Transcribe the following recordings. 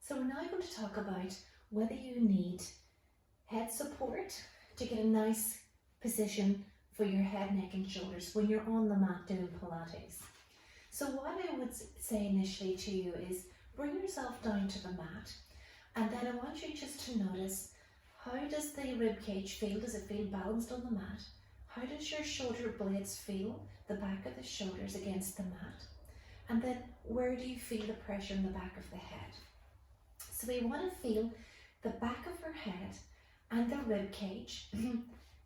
So we're now going to talk about whether you need head support to get a nice position for your head, neck and shoulders when you're on the mat doing Pilates. So what I would say initially to you is bring yourself down to the mat, and then I want you just to notice, how does the rib cage feel? Does it feel balanced on the mat? How does your shoulder blades feel, the back of the shoulders against the mat? And then where do you feel the pressure in the back of the head? So we want to feel the back of our head and the rib cage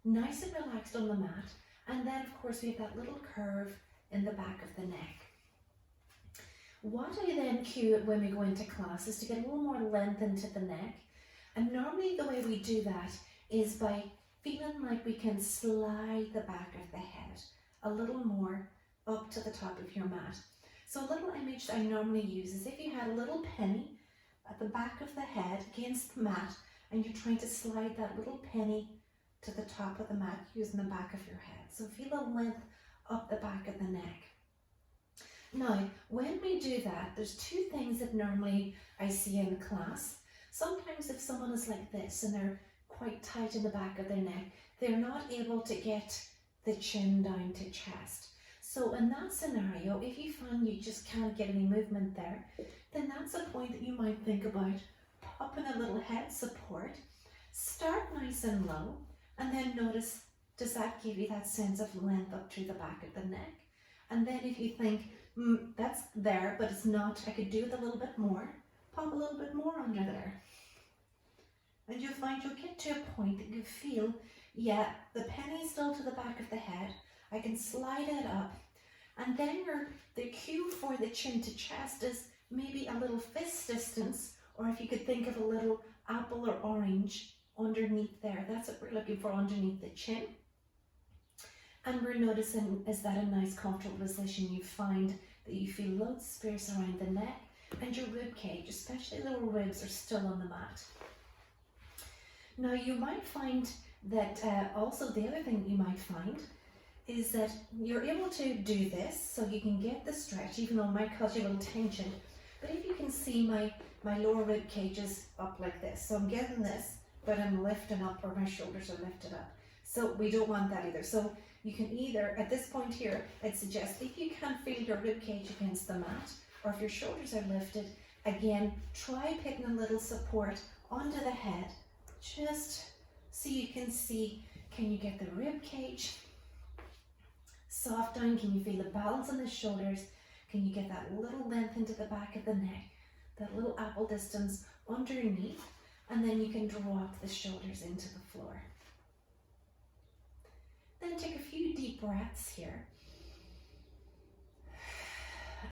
nice and relaxed on the mat, and then of course we have that little curve in the back of the neck. What I then cue when we go into class is to get a little more length into the neck, and normally the way we do that is by feeling like we can slide the back of the head a little more up to the top of your mat. So a little image I normally use is if you had a little penny at the back of the head against the mat, and you're trying to slide that little penny to the top of the mat using the back of your head. So feel the length up the back of the neck. Now, when we do that, there's two things that normally I see in class. Sometimes if someone is like this and they're quite tight in the back of their neck, they're not able to get the chin down to chest. So in that scenario, if you find you just can't get any movement there, then that's a point that you might think about popping a little head support. Start nice and low, and then notice, does that give you that sense of length up through the back of the neck? And then if you think, that's there, but it's not, I could do it a little bit more, pop a little bit more under there. And you'll find you'll get to a point that you feel, yeah, the penny's still to the back of the head, I can slide it up, and then the cue for the chin to chest is maybe a little fist distance, or if you could think of a little apple or orange underneath there. That's what we're looking for underneath the chin. And we're noticing, is that a nice comfortable position? You find that you feel loads of space around the neck, and your rib cage, especially lower ribs, are still on the mat. Now you might find that also the other thing you might find is that you're able to do this, so you can get the stretch, even though it might cause you a little tension. But if you can see my lower rib cage is up like this, so I'm getting this, but I'm lifting up, or my shoulders are lifted up. So we don't want that either. So you can either, at this point here, I'd suggest if you can't feel your rib cage against the mat, or if your shoulders are lifted, again, try putting a little support onto the head, just so you can see, can you get the rib cage soft down? Can you feel the balance on the shoulders? Can you get that little length into the back of the neck, that little apple distance underneath, and then you can drop the shoulders into the floor. Then take a few deep breaths here.